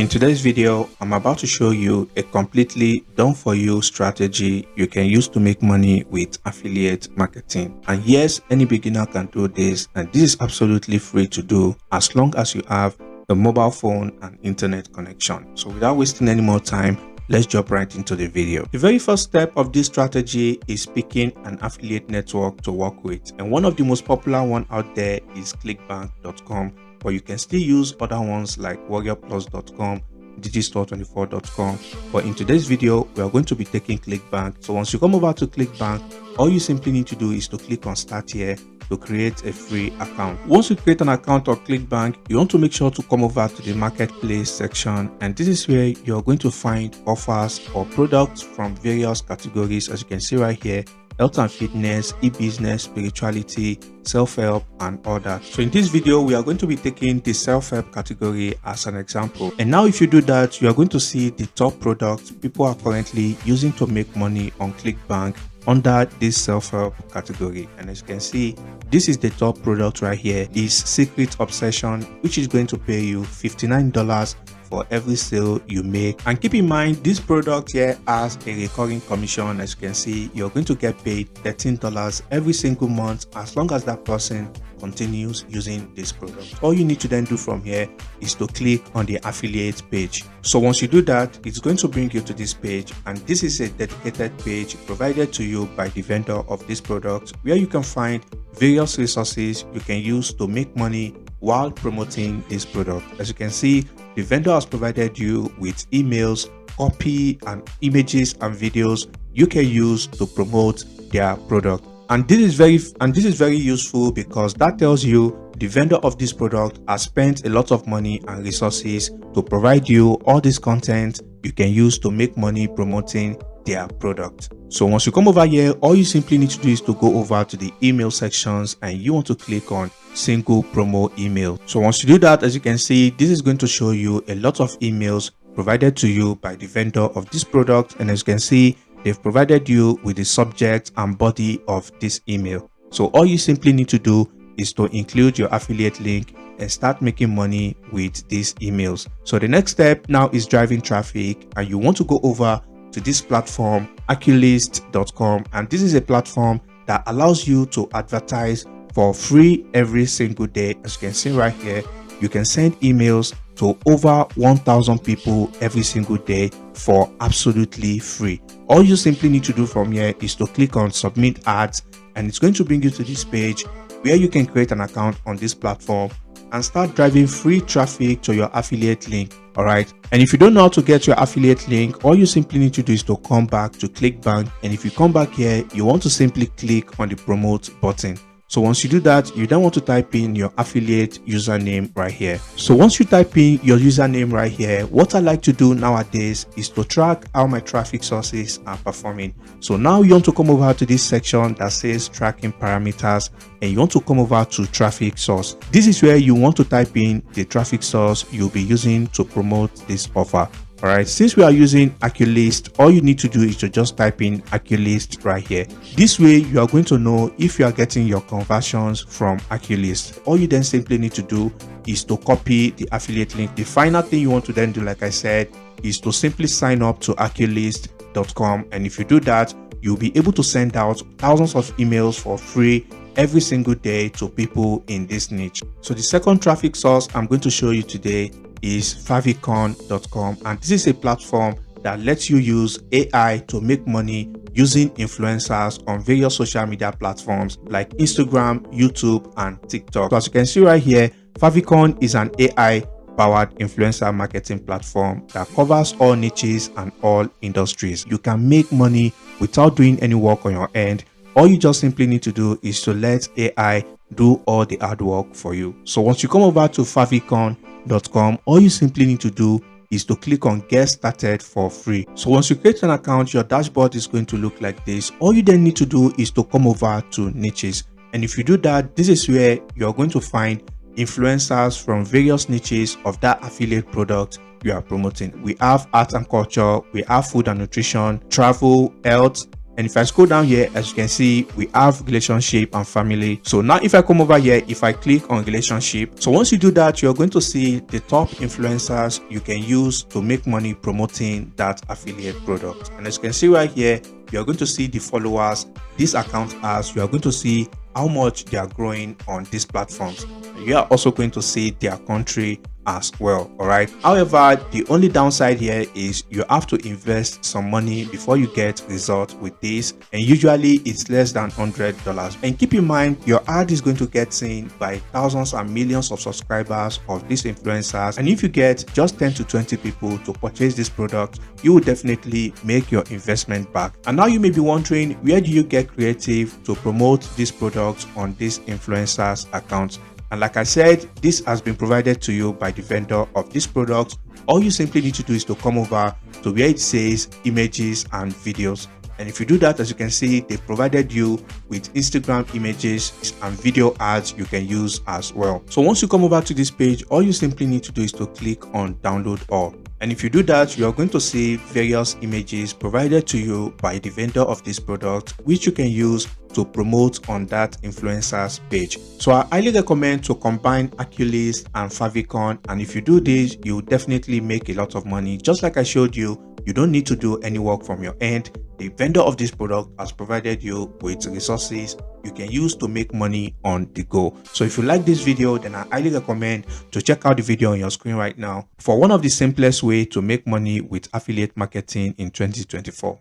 In today's video, I'm about to show you a completely done-for-you strategy you can use to make money with affiliate marketing. And yes, any beginner can do this, and this is absolutely free to do as long as you have a mobile phone and internet connection. So without wasting any more time, let's jump right into the video. The very first step of this strategy is picking an affiliate network to work with. And one of the most popular one out there is clickbank.com. But you can still use other ones like warriorplus.com, digistore24.com. But in today's video, we are going to be taking ClickBank. So once you come over to ClickBank, all you simply need to do is to click on Start Here to create a free account. Once you create an account on ClickBank, you want to make sure to come over to the marketplace section, and this is where you're going to find offers or products from various categories, as you can see right here: health and fitness, e-business, spirituality, self-help, and all that. So in this video, we are going to be taking the self-help category as an example. And now if you do that, you are going to see the top products people are currently using to make money on ClickBank under this self-help category. And as you can see, this is the top product right here, is Secret Obsession, which is going to pay you $59 for every sale you make. And keep in mind, this product here has a recurring commission. As you can see, you're going to get paid $13 every single month as long as that person continues using this product. All you need to then do from here is to click on the affiliate page. So once you do that, it's going to bring you to this page, and this is a dedicated page provided to you by the vendor of this product, where you can find various resources you can use to make money while promoting this product. As you can see, the vendor has provided you with emails, copy, and images and videos you can use to promote their product. And this is very useful because that tells you the vendor of this product has spent a lot of money and resources to provide you all this content you can use to make money promoting their product. So once you come over here, all you simply need to do is to go over to the email sections, and you want to click on single promo email. So once you do that, as you can see, this is going to show you a lot of emails provided to you by the vendor of this product. And as you can see, they've provided you with the subject and body of this email. So all you simply need to do is to include your affiliate link and start making money with these emails. So the next step now is driving traffic, and you want to go over to this platform, Aculist.com, and this is a platform that allows you to advertise for free every single day. As you can see right here, you can send emails to over 1,000 people every single day for absolutely free. All you simply need to do from here is to click on Submit Ads, and it's going to bring you to this page where you can create an account on this platform and start driving free traffic to your affiliate link. All right, and if you don't know how to get your affiliate link, all you simply need to do is to come back to ClickBank, and if you come back here, you want to simply click on the promote button. So once you do that, you then want to type in your affiliate username right here. So once you type in your username right here, what I like to do nowadays is to track how my traffic sources are performing. So now you want to come over to this section that says tracking parameters, and you want to come over to traffic source. This is where you want to type in the traffic source you'll be using to promote this offer. All right, since we are using Aculist, all you need to do is to just type in Aculist right here. This way you are going to know if you are getting your conversions from Aculist. All you then simply need to do is to copy the affiliate link. The final thing you want to then do, like I said, is to simply sign up to Aculist.com, and if you do that, you'll be able to send out thousands of emails for free every single day to people in this niche. So the second traffic source I'm going to show you today is favicon.com, and this is a platform that lets you use AI to make money using influencers on various social media platforms like Instagram, YouTube, and TikTok. So as you can see right here, Favicon is an AI powered influencer marketing platform that covers all niches and all industries. You can make money without doing any work on your end. All you just simply need to do is to let AI do all the hard work for you. So once you come over to favicon.com, all you simply need to do is to click on Get Started for free. So once you create an account, your dashboard is going to look like this. All you then need to do is to come over to niches, and if you do that, this is where you're going to find influencers from various niches of that affiliate product you are promoting. We have art and culture, we have food and nutrition, travel, health, And if I scroll down here, as you can see, we have relationship and family. So now if I come over here, if I click on relationship, so once you do that, you're going to see the top influencers you can use to make money promoting that affiliate product. And as you can see right here, you're going to see the followers this account has. You are going to see how much they are growing on these platforms. You are also going to see their country as well. All right, however, the only downside here is you have to invest some money before you get results with this, and usually it's less than $100. And keep in mind, your ad is going to get seen by thousands and millions of subscribers of these influencers, and if you get just 10 to 20 people to purchase this product, you will definitely make your investment back. And now you may be wondering, where do you get creative to promote these products on these influencers accounts? And like I said, this has been provided to you by the vendor of this product. All you simply need to do is to come over to where it says images and videos. And if you do that, as you can see, they provided you with Instagram images and video ads you can use as well. So once you come over to this page, all you simply need to do is to click on download all. And if you do that, you're going to see various images provided to you by the vendor of this product, which you can use to promote on that influencer's page. So I highly recommend to combine Aculist and Favicon, and if you do this, you definitely make a lot of money. Just like I showed you, you don't need to do any work from your end. The vendor of this product has provided you with resources you can use to make money on the go. So if you like this video, then I highly recommend to check out the video on your screen right now for one of the simplest way to make money with affiliate marketing in 2024.